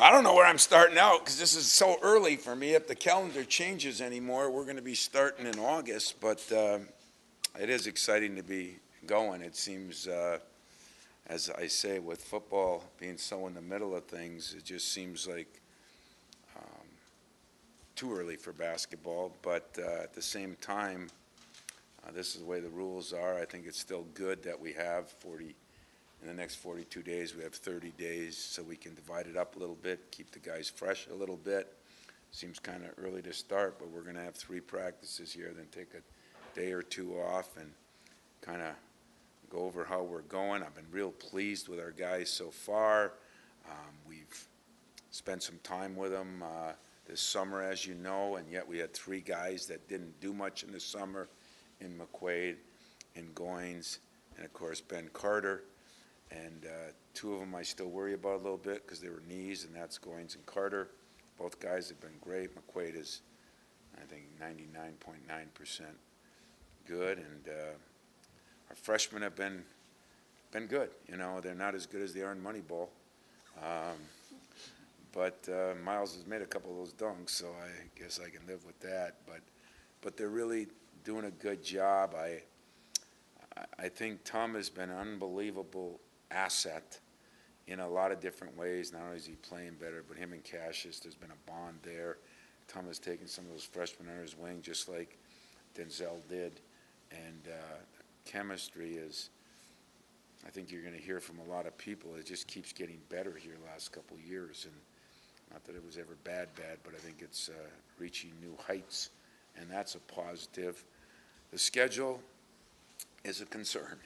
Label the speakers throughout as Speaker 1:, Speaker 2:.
Speaker 1: I don't know where I'm starting out because this is so early for me. If the calendar changes anymore, we're going to be starting in August, but it is exciting to be going. It seems, as I say, with football being so in the middle of things, it just seems like too early for basketball. But at the same time, this is the way the rules are. I think it's still good that we have 40. In the next 42 days, we have 30 days, so we can divide it up a little bit, keep the guys fresh a little bit. Seems kind of early to start, but we're going to have 3 practices here, then take a day or 2 off and kind of go over how we're going. I've been real pleased with our guys so far. We've spent some time with them this summer, as you know, and yet we had 3 guys that didn't do much in the summer, in McQuaid, in Goins, and of course Ben Carter. And 2 of them I still worry about a little bit because they were knees, and that's Goins and Carter. Both guys have been great. McQuaid is, I think, 99.9% good, and our freshmen have been good. You know, they're not as good as they are in Moneyball, but Miles has made a couple of those dunks, so I guess I can live with that. But they're really doing a good job. I think Tom has been an unbelievable asset in a lot of different ways. Not only is he playing better, but him and Cassius, there's been a bond there. Tom has taken some of those freshmen under his wing, just like Denzel did. And chemistry is, I think you're going to hear from a lot of people, it just keeps getting better here the last couple of years. And not that it was ever bad, but I think it's reaching new heights, and that's a positive. The schedule is a concern.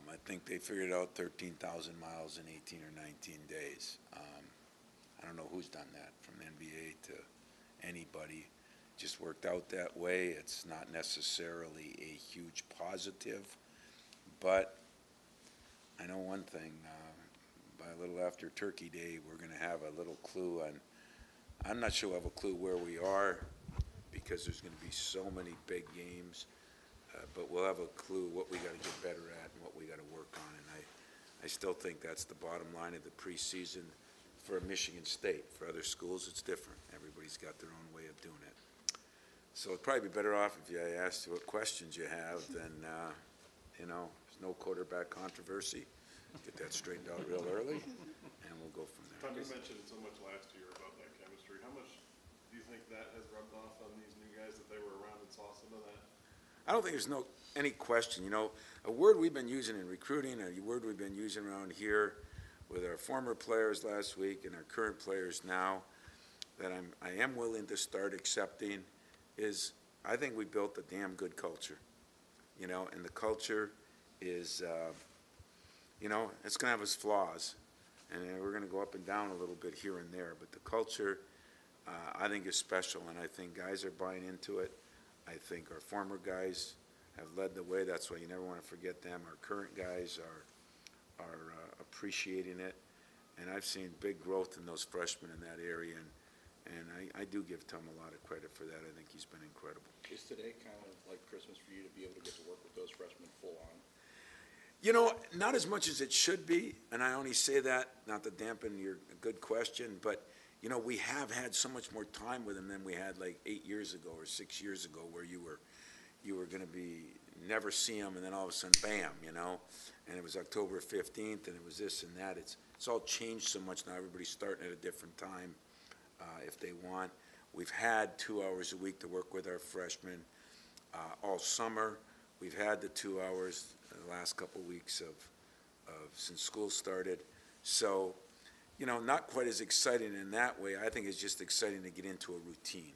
Speaker 1: I think they figured out 13,000 miles in 18 or 19 days. I don't know who's done that, from NBA to anybody. Just worked out that way. It's not necessarily a huge positive, but I know one thing. By a little after Turkey Day, we're going to have a little clue on. I'm not sure we'll have a clue where we are because there's going to be so many big games. But we'll have a clue what we got to get better at and what we got to work on. And I still think that's the bottom line of the preseason for Michigan State. For other schools, it's different. Everybody's got their own way of doing it. So it'd probably be better off if I asked you what questions you have than, there's no quarterback controversy. Get that straightened out real early, and we'll go from there.
Speaker 2: Tom, you mentioned so much last year about that chemistry. How much do you think that has rubbed off on these new guys that they were around and saw some of that?
Speaker 1: I don't think there's any question. You know, a word we've been using in recruiting, a word we've been using around here with our former players last week and our current players now, that I am willing to start accepting, is I think we built a damn good culture. You know, and the culture is, it's going to have its flaws, and we're going to go up and down a little bit here and there. But the culture, I think, is special, and I think guys are buying into it. I think our former guys have led the way. That's why you never want to forget them. Our current guys are appreciating it, and I've seen big growth in those freshmen in that area, and I do give Tom a lot of credit for that. I think he's been incredible.
Speaker 3: Is today kind of like Christmas for you to be able to get to work with those freshmen full on?
Speaker 1: You know, not as much as it should be, and I only say that not to dampen your good question, but you know, we have had so much more time with them than we had like 8 years ago or 6 years ago, where you were going to be never see them, and then all of a sudden, bam, you know, and it was October 15th, and it was this and that. It's all changed so much now. Everybody's starting at a different time if they want. We've had 2 hours a week to work with our freshmen all summer. We've had the 2 hours the last couple of weeks of since school started. So, you know, not quite as exciting in that way. I think it's just exciting to get into a routine.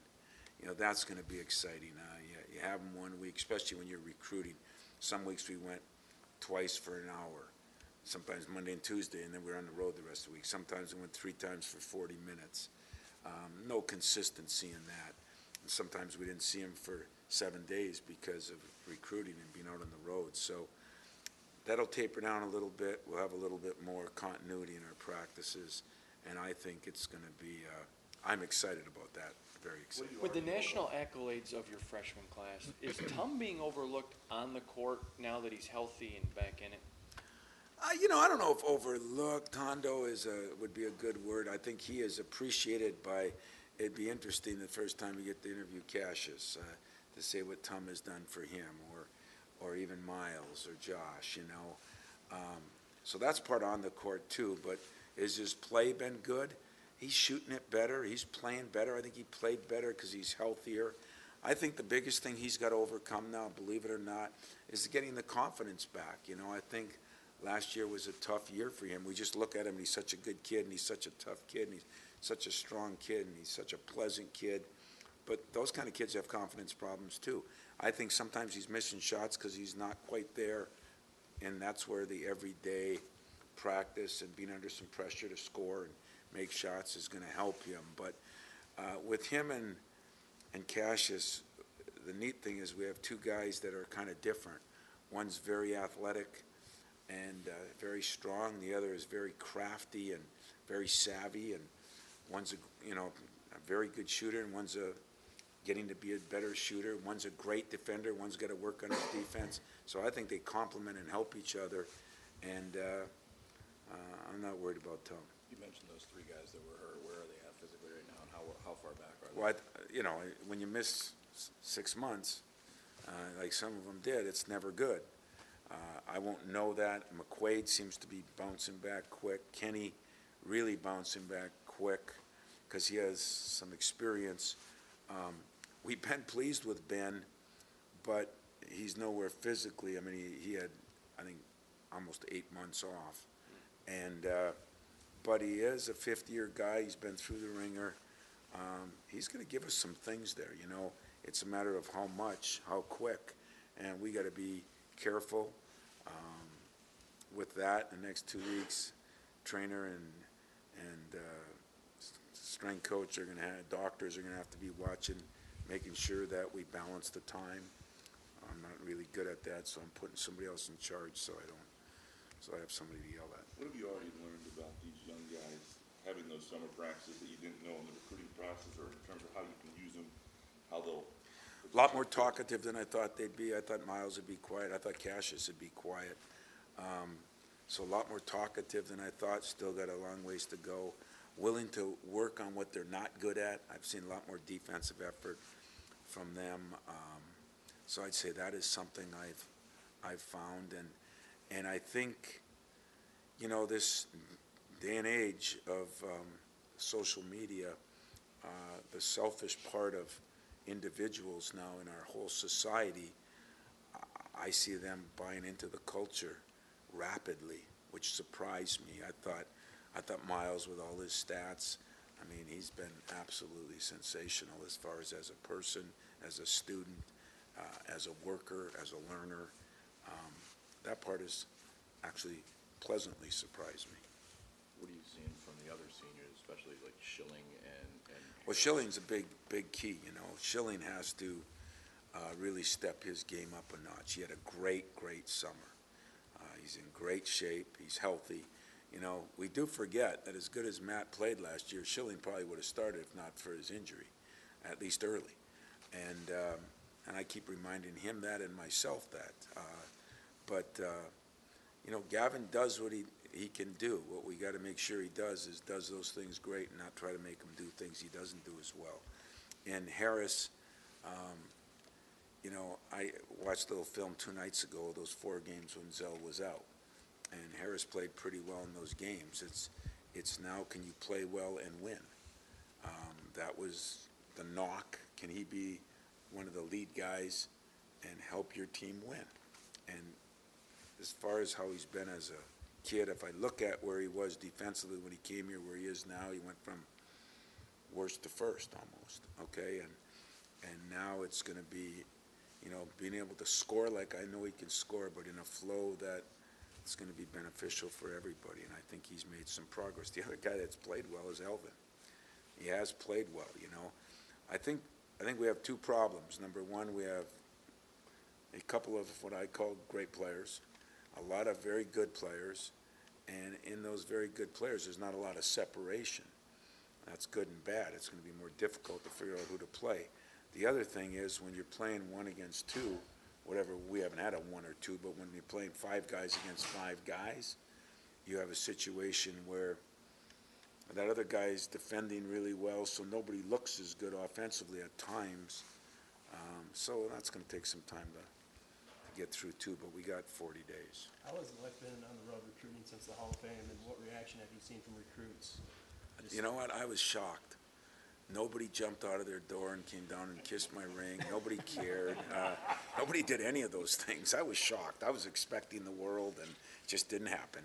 Speaker 1: You know, that's going to be exciting. You have them 1 week, especially when you're recruiting. Some weeks we went twice for an hour, sometimes Monday and Tuesday, and then we were on the road the rest of the week. Sometimes we went 3 times for 40 minutes. No consistency in that. And sometimes we didn't see them for 7 days because of recruiting and being out on the road. So that'll taper down a little bit. We'll have a little bit more continuity in our practices, and I think it's going to be I'm excited about that, very excited.
Speaker 4: With the national accolades of your freshman class, is Tom being overlooked on the court now that he's healthy and back in it?
Speaker 1: I don't know if overlooked, Hondo would be a good word. I think he is appreciated by, it'd be interesting the first time you get to interview Cassius, to say what Tom has done for him, or even Miles or Josh, So that's part on the court too, but has his play been good? He's shooting it better, he's playing better. I think he played better because he's healthier. I think the biggest thing he's got to overcome now, believe it or not, is getting the confidence back. I think last year was a tough year for him. We just look at him, and he's such a good kid, and he's such a tough kid, and he's such a strong kid, and he's such a pleasant kid. But those kind of kids have confidence problems too. I think sometimes he's missing shots because he's not quite there, and that's where the everyday practice and being under some pressure to score and make shots is going to help him. But with him and Cassius, the neat thing is we have two guys that are kind of different. One's very athletic and very strong. The other is very crafty and very savvy. And one's a very good shooter, and one's getting to be a better shooter. One's a great defender. One's got to work on his defense. So I think they complement and help each other. And I'm not worried about Tom.
Speaker 3: You mentioned those three guys that were hurt. Where are they at physically right now, and how far back are they?
Speaker 1: Well, when you miss 6 months, like some of them did, it's never good. I won't know that. McQuaid seems to be bouncing back quick. Kenny really bouncing back quick because he has some experience. We've been pleased with Ben, but he's nowhere physically. I mean, he had, I think, almost 8 months off. And but he is a fifth-year guy. He's been through the ringer. He's going to give us some things there. It's a matter of how much, how quick, and we got to be careful with that. The next 2 weeks, trainer and strength coach are going to have, doctors are going to have to be watching, making sure that we balance the time. I'm not really good at that, so I'm putting somebody else in charge so I have somebody to yell at.
Speaker 5: What have you already learned about these young guys having those summer practices that you didn't know in the recruiting process, or in terms of how you can use them, how they'll...
Speaker 1: A lot more talkative than I thought they'd be. I thought Miles would be quiet. I thought Cassius would be quiet. So a lot more talkative than I thought. Still got a long ways to go. Willing to work on what they're not good at. I've seen a lot more defensive effort from them. So I'd say that is something I've found. And I think, this day and age of social media, the selfish part of individuals now in our whole society, I see them buying into the culture rapidly, which surprised me. I thought Miles, with all his stats, I mean, he's been absolutely sensational as far as a person, as a student, as a worker, as a learner. That part has actually pleasantly surprised me.
Speaker 3: What are you seeing from the other seniors, especially like Schilling and
Speaker 1: Well, Schilling's a big key. Schilling has to really step his game up a notch. He had a great summer. He's in great shape. He's healthy. We do forget that as good as Matt played last year, Schilling probably would have started if not for his injury, at least early. And I keep reminding him that and myself that. But Gavin does what he can do. What we got to make sure he does those things great and not try to make him do things he doesn't do as well. And Harris, I watched a little film 2 nights ago, those 4 games when Zell was out. And Harris played pretty well in those games. It's now, can you play well and win? That was the knock. Can he be one of the lead guys and help your team win? And as far as how he's been as a kid, if I look at where he was defensively when he came here, where he is now, he went from worst to first almost, okay? And now it's going to be, being able to score like I know he can score, but in a flow that it's going to be beneficial for everybody, and I think he's made some progress. The other guy that's played well is Elvin. He has played well, I think we have 2 problems. Number one, we have a couple of what I call great players, a lot of very good players, and in those very good players, there's not a lot of separation. That's good and bad. It's going to be more difficult to figure out who to play. The other thing is when you're playing 1 against 2, whatever, we haven't had a 1 or 2, but when you're playing 5 guys against 5 guys, you have a situation where that other guy's defending really well, so nobody looks as good offensively at times. So that's going to take some time to get through too, but we got 40 days.
Speaker 6: How has life been on the road recruiting since the Hall of Fame, and what reaction have you seen from recruits?
Speaker 1: You know what? I was shocked. Nobody jumped out of their door and came down and kissed my ring. Nobody cared. Nobody did any of those things. I was shocked. I was expecting the world, and it just didn't happen.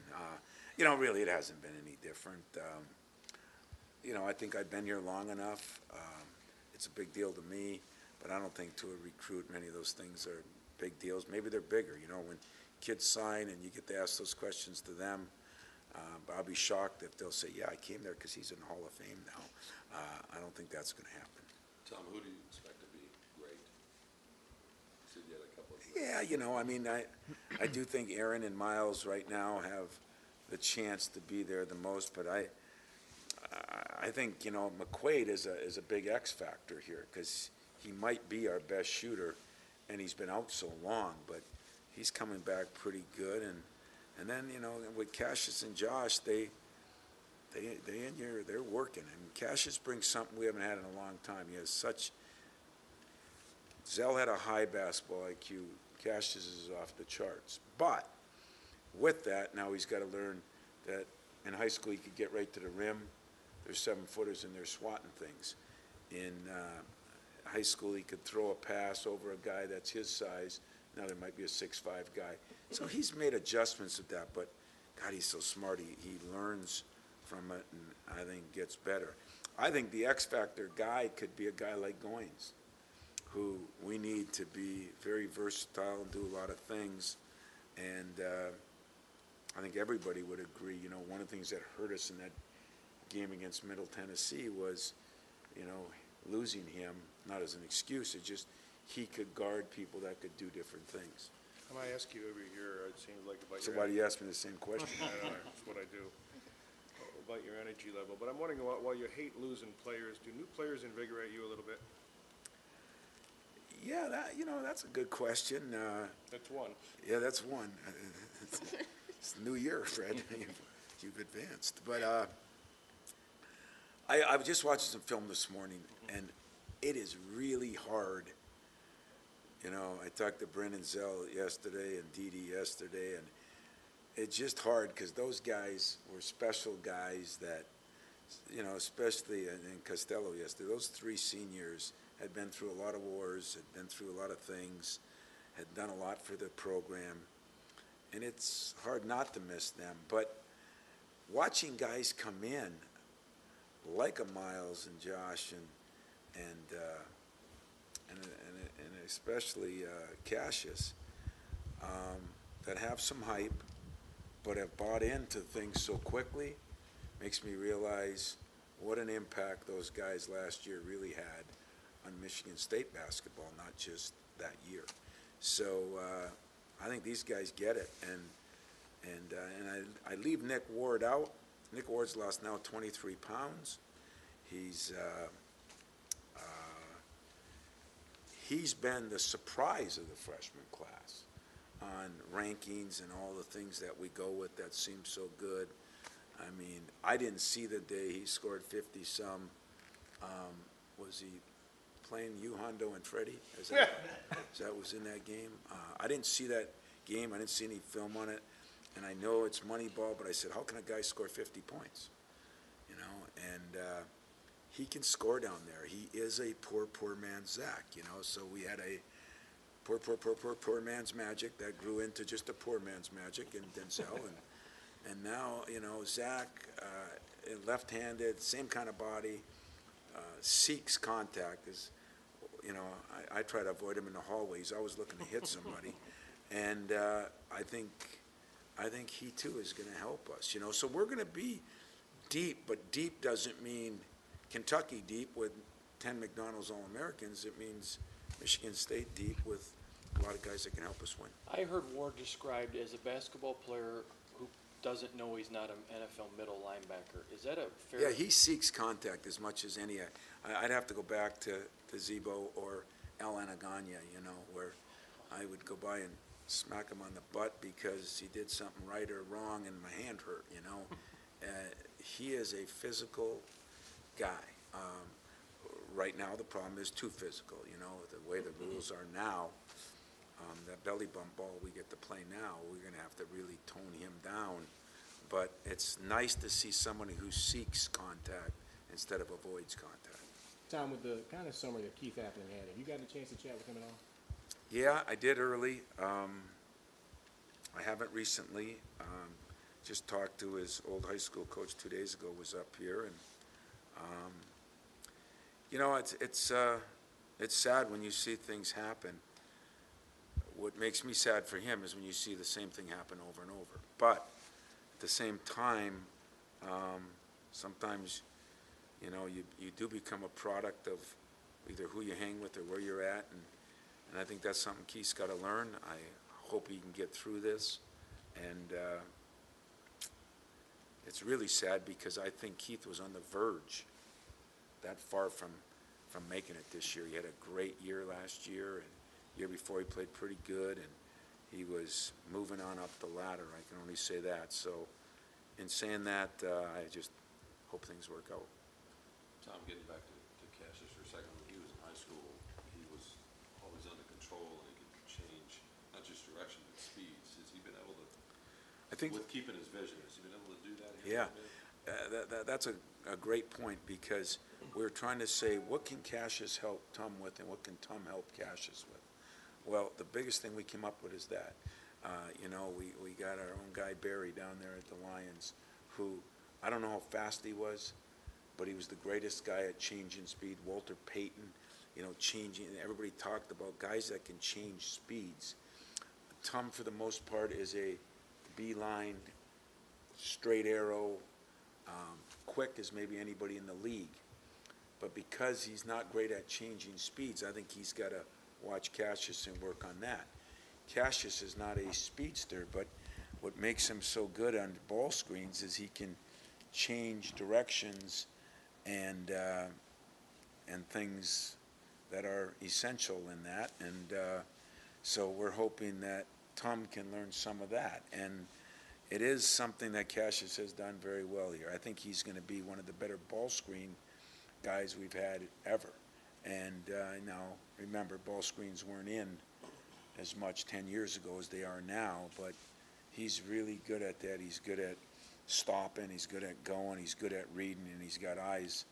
Speaker 1: Really, it hasn't been any different. I think I've been here long enough. It's a big deal to me, but I don't think to a recruit many of those things are big deals. Maybe they're bigger. When kids sign and you get to ask those questions to them, but I'll be shocked if they'll say, yeah, I came there because he's in the Hall of Fame now. I don't think that's going to happen.
Speaker 3: Tom, who do you expect to be great? You said you had a couple of.
Speaker 1: Yeah, I do think Aaron and Miles right now have the chance to be there the most, but I think, McQuaid is a big X factor here because he might be our best shooter, and he's been out so long, but he's coming back pretty good. And then, with Cassius and Josh, they're working. And Cassius brings something we haven't had in a long time. He has Zell had a high basketball IQ. Cassius is off the charts. But with that, now he's got to learn that in high school he could get right to the rim. There's 7-footers and they're swatting things. In high school he could throw a pass over a guy that's his size. Now there might be a 6'5" guy. So he's made adjustments with that, but God, he's so smart. He learns from it and I think gets better. I think the X factor guy could be a guy like Goins, who we need to be very versatile and do a lot of things. And I think everybody would agree, one of the things that hurt us in that game against Middle Tennessee was, losing him, not as an excuse, it's just he could guard people that could do different things.
Speaker 2: I might ask you every year, it seems like, about
Speaker 1: So
Speaker 2: your
Speaker 1: why do you ask me the same question?
Speaker 2: I know, that's what I do, about your energy level. But I'm wondering, while you hate losing players, do new players invigorate you a little bit?
Speaker 1: Yeah, that's a good question.
Speaker 2: That's one.
Speaker 1: Yeah, that's one. It's the new year, Fred. You've advanced. But I was just watching some film this morning, and it is really hard. I talked to Brendan Zell yesterday and Didi yesterday, and it's just hard because those guys were special guys that, especially in Costello yesterday, those 3 seniors had been through a lot of wars, had been through a lot of things, had done a lot for the program, and it's hard not to miss them. But watching guys come in, like a Miles and Josh and especially Cassius, that have some hype, but have bought into things so quickly, makes me realize what an impact those guys last year really had on Michigan State basketball, not just that year. So I think these guys get it, and I leave Nick Ward out. Nick Ward's lost now 23 pounds. He's been the surprise of the freshman class on rankings and all the things that we go with that seem so good. I mean, I didn't see the day he scored 50-some. Was he playing you, Hondo, and Freddie? Is that was in that game? I didn't see that game. I didn't see any film on it. And I know it's Moneyball, but I said, how can a guy score 50 points? And he can score down there. He is a poor man's Zach, So we had a poor man's Magic that grew into just a poor man's Magic in Denzel. And now, Zach, left-handed, same kind of body, seeks contact. I try to avoid him in the hallway. He's always looking to hit somebody. And I think he, too, is going to help us. So we're going to be deep, but deep doesn't mean Kentucky deep with 10 McDonald's All-Americans. It means Michigan State deep with a lot of guys that can help us win.
Speaker 4: I heard Ward described as a basketball player who doesn't know he's not an NFL middle linebacker. Is that a fair?
Speaker 1: Yeah, he seeks contact as much as any. I'd have to go back to Zebo or Al Anaganya, where I would go by and smack him on the butt because he did something right or wrong and my hand hurt, you know. He is a physical guy. Right now, the problem is too physical, you know, the way the rules are now. That belly bump ball we get to play now, we're going to have to really tone him down. But it's nice to see somebody who seeks contact instead of avoids contact.
Speaker 7: Tom, with the kind of summer that Keith Appling had, have you gotten a chance to chat with him at all?
Speaker 1: Yeah, I did early. I haven't recently. Just talked to his old high school coach 2 days ago, was up here, and you know, it's sad when you see things happen. What makes me sad for him is when you see the same thing happen over and over. But at the same time, sometimes, you know, you do become a product of either who you hang with or where you're at, and I think that's something Keith's got to learn. I hope he can get through this, and it's really sad because I think Keith was on the verge, that far from making it this year. He had a great year last year, and year before he played pretty good, and he was moving on up the ladder. I can only say that. So in saying that, I just hope things work out.
Speaker 3: Tom, getting back to Cassius for a second, when he was in high school, he was always under control and he could change not just direction but speeds. Has he been able to,
Speaker 1: I think,
Speaker 3: with keeping his vision, has he been able to do that here?
Speaker 1: Yeah, that's a great point, because we're trying to say, what can Cassius help Tom with and what can Tom help Cassius with? Well, the biggest thing we came up with is that, you know, we got our own guy Barry down there at the Lions, who, I don't know how fast he was, but he was the greatest guy at changing speed. Walter Payton, you know, changing, everybody talked about guys that can change speeds. Tom, for the most part, is a beeline, straight arrow, quick as maybe anybody in the league. But because he's not great at changing speeds, I think he's got to watch Cassius and work on that. Cassius is not a speedster, but what makes him so good on ball screens is he can change directions and things that are essential in that. And so we're hoping that Tom can learn some of that. And it is something that Cassius has done very well here. I think he's going to be one of the better ball screen guys we've had ever. And now, remember, ball screens weren't in as much 10 years ago as they are now, but he's really good at that. He's good at stopping, he's good at going, he's good at reading, and he's got eyes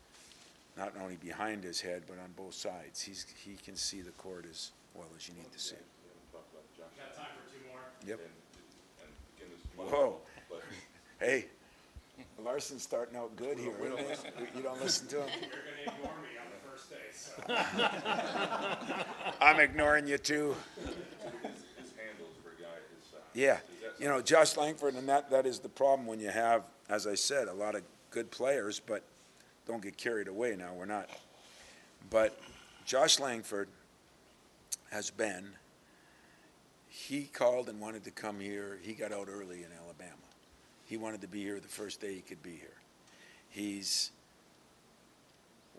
Speaker 1: not only behind his head, but on both sides. He can see the court as well as you need to see it.
Speaker 5: We haven't talked about Josh.
Speaker 6: Got time for two more?
Speaker 5: And
Speaker 1: Yep.
Speaker 5: again, this is
Speaker 1: Whoa.
Speaker 5: but
Speaker 1: Hey, Larson's starting out good here, isn't he? You don't listen to him?
Speaker 6: You're gonna ignore me on the first day, so.
Speaker 1: I'm ignoring you too.
Speaker 5: his handles for a guy his size.
Speaker 1: Yeah,
Speaker 5: Is that
Speaker 1: you know, Josh Langford, and that is the problem when you have, as I said, a lot of good players, but don't get carried away now, we're not. But Josh Langford has been, he called and wanted to come here. He got out early in Alabama. He wanted to be here the first day he could be here.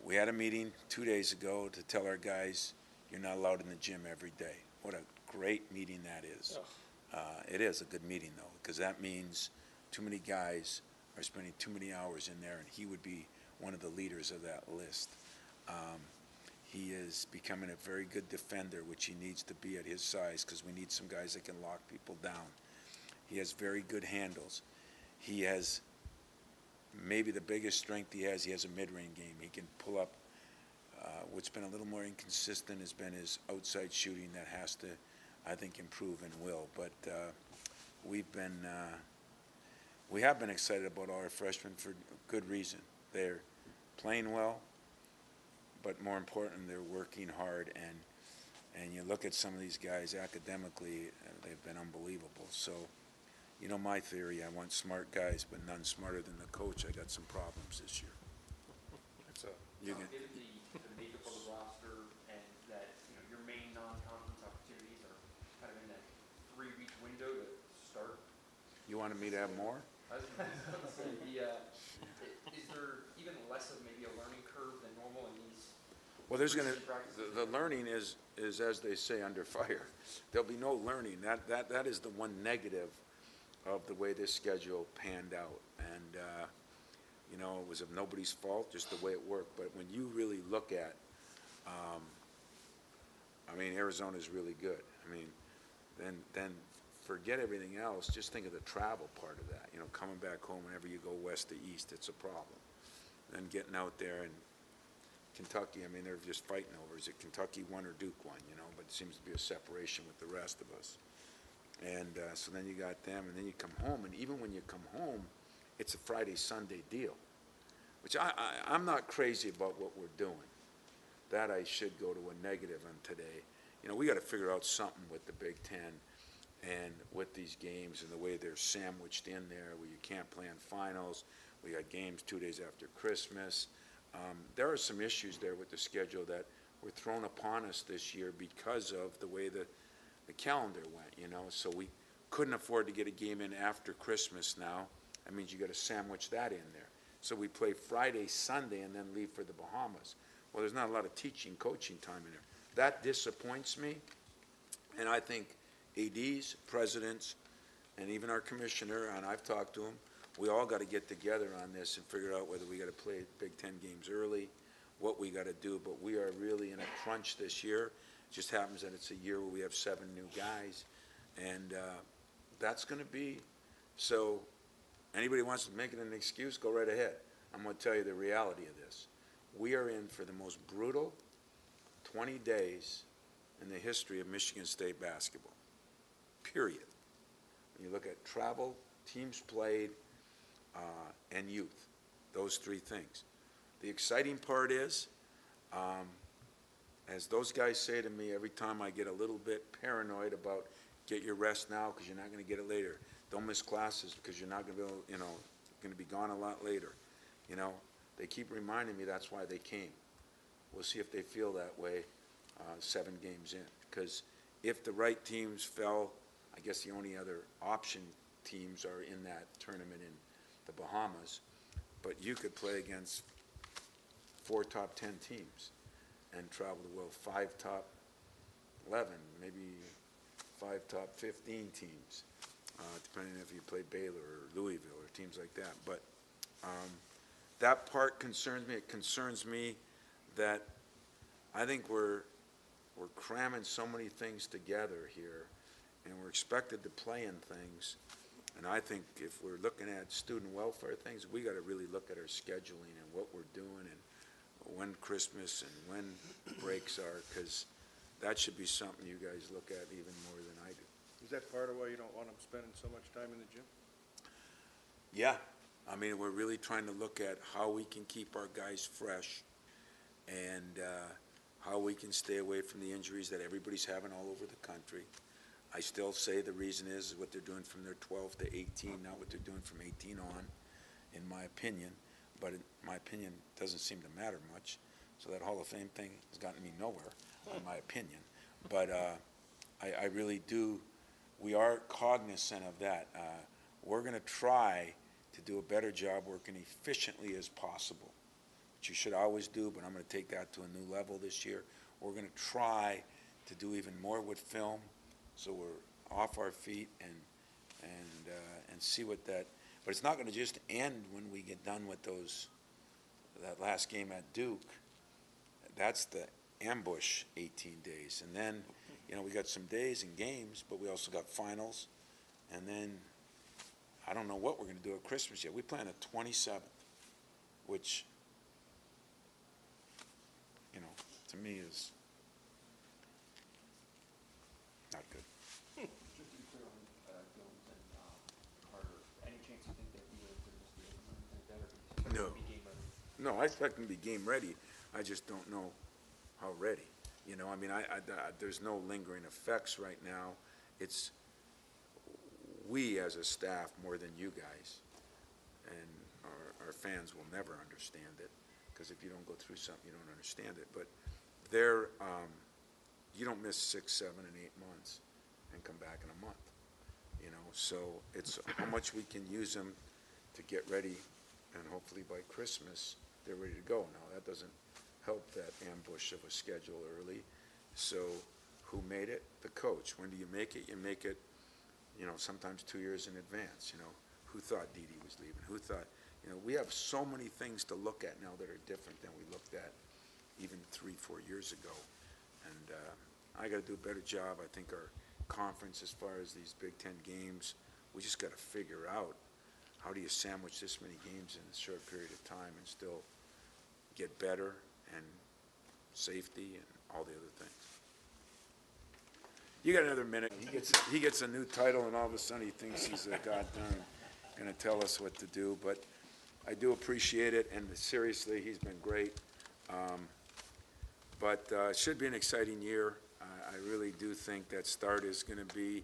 Speaker 1: We had a meeting 2 days ago to tell our guys, you're not allowed in the gym every day. What a great meeting that is. It is a good meeting, though, because that means too many guys are spending too many hours in there, and he would be one of the leaders of that list. He is becoming a very good defender, which he needs to be at his size, because we need some guys that can lock people down. He has very good handles. He has maybe the biggest strength he has a mid-range game. He can pull up. What's been a little more inconsistent has been his outside shooting that has to, I think, improve and will. But we have been excited about our freshmen for good reason. They're playing well, but more important, they're working hard. And you look at some of these guys academically, they've been unbelievable. So, you know my theory, I want smart guys, but none smarter than the coach. I got some problems this year. So you can,
Speaker 8: Given the makeup of the roster and that, you know, your main non-conference opportunities are kind of in that 3-week window to start.
Speaker 1: you wanted me to have more?
Speaker 8: I was gonna say, is there even less of maybe a learning curve than normal in these
Speaker 1: Well, there's gonna,
Speaker 8: preseason practices.
Speaker 1: the learning is, as they say, under fire. There'll be no learning. That is the one negative of the way this schedule panned out. And, you know, it was of nobody's fault, just the way it worked. But when you really look at, I mean, Arizona's really good. I mean, then forget everything else. Just think of the travel part of that. You know, coming back home whenever you go west to east, it's a problem. Then getting out there and Kentucky, I mean, they're just fighting over, is it Kentucky won or Duke won, you know, but it seems to be a separation with the rest of us. And so then you got them, and then you come home, and even when you come home, it's a Friday, Sunday deal, which I'm not crazy about what we're doing. That I should go to a negative on today. You know, we got to figure out something with the Big Ten and with these games and the way they're sandwiched in there, where you can't play on finals. We got games 2 days after Christmas. There are some issues there with the schedule that were thrown upon us this year because of the way the calendar went, you know. So we couldn't afford to get a game in after Christmas now. That means you got to sandwich that in there. So we play Friday, Sunday, and then leave for the Bahamas. Well, there's not a lot of teaching, coaching time in there. That disappoints me, and I think ADs, presidents, and even our commissioner, and I've talked to him, we all got to get together on this and figure out whether we got to play Big Ten games early, what we got to do. But we are really in a crunch this year. It just happens that it's a year where we have 7 new guys, and that's going to be. So anybody wants to make it an excuse, go right ahead. I'm going to tell you the reality of this. We are in for the most brutal 20 days in the history of Michigan State basketball, period. When you look at travel, teams played, and youth, those 3 things. The exciting part is, as those guys say to me every time I get a little bit paranoid about get your rest now because you're not going to get it later. Don't miss classes because you're not going to be able, you know, going to be gone a lot later. You know, they keep reminding me that's why they came. We'll see if they feel that way 7 games in. Because if the right teams fell, I guess the only other option teams are in that tournament in the Bahamas, but you could play against 4 top 10 teams and travel the world, 5 top 11, maybe 5 top 15 teams, depending if you play Baylor or Louisville or teams like that. But that part concerns me. It concerns me that I think we're cramming so many things together here, and we're expected to play in things. And I think if we're looking at student welfare things, we got to really look at our scheduling and what we're doing and when Christmas and when breaks are, because that should be something you guys look at even more than I do.
Speaker 2: Is that part of why you don't want them spending so much time in the gym?
Speaker 1: Yeah, I mean, we're really trying to look at how we can keep our guys fresh and how we can stay away from the injuries that everybody's having all over the country. I still say the reason is what they're doing from their 12 to 18, not what they're doing from 18 on, in my opinion. But my opinion doesn't seem to matter much. So that Hall of Fame thing has gotten me nowhere, in my opinion. But I really do, we are cognizant of that. We're going to try to do a better job working efficiently as possible, which you should always do, but I'm going to take that to a new level this year. We're going to try to do even more with film, so we're off our feet and see what that. But it's not going to just end when we get done with that last game at Duke. That's the ambush 18 days, and then you know we got some days and games, but we also got finals, and then I don't know what we're going to do at Christmas yet. We plan the 27th, which you know to me is not good.
Speaker 8: Just to be clear on Jones and Carter, any chance you think they'd be able to miss the game or anything like that, or do you expect
Speaker 1: No.
Speaker 8: them to be game ready?
Speaker 1: No, I expect them to be game ready. I just don't know how ready. You know, I mean, there's no lingering effects right now. It's we as a staff more than you guys, and our fans will never understand it because if you don't go through something, you don't understand it. But you don't miss 6, 7, and 8 months and come back in a month. You know, so it's how much we can use them to get ready, and hopefully by Christmas they're ready to go. Now that doesn't help that ambush of a schedule early. So who made it? The coach. When do you make it? You make it, sometimes 2 years in advance, Who thought Didi was leaving? Who thought, we have so many things to look at now that are different than we looked at even 3-4 years ago. And I got to do a better job. I think our conference, as far as these Big Ten games, we just got to figure out how do you sandwich this many games in a short period of time and still get better and safety and all the other things. You got another minute. He gets a new title, and all of a sudden he thinks he's a goddamn going to tell us what to do. But I do appreciate it, and seriously, he's been great. But it should be an exciting year. I really do think that start is going to be,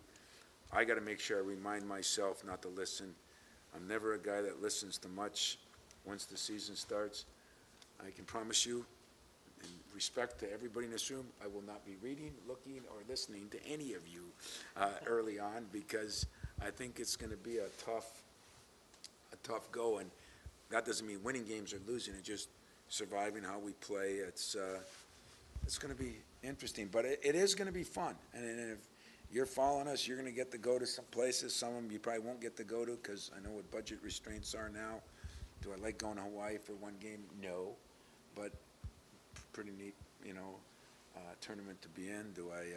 Speaker 1: I got to make sure I remind myself not to listen. I'm never a guy that listens to much once the season starts. I can promise you, in respect to everybody in this room, I will not be reading, looking, or listening to any of you early on, because I think it's going to be a tough go. And that doesn't mean winning games or losing, it's just surviving how we play. It's going to be interesting, but it is going to be fun. And if you're following us, you're going to get to go to some places. Some of them you probably won't get to go to because I know what budget restraints are now. Do I like going to Hawaii for one game? No, but pretty neat, tournament to be in. Do I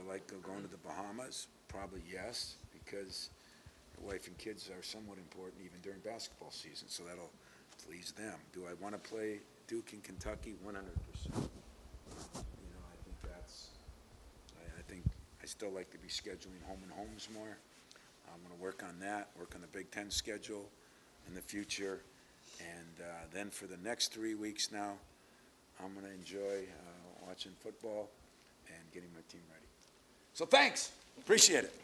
Speaker 1: like going to the Bahamas? Probably yes, because the wife and kids are somewhat important even during basketball season, so that'll please them. Do I want to play Duke in Kentucky? 100%. I think I still like to be scheduling home and homes more. I'm going to work on that, work on the Big Ten schedule in the future, and then for the next 3 weeks now, I'm going to enjoy watching football and getting my team ready. So thanks. Appreciate it.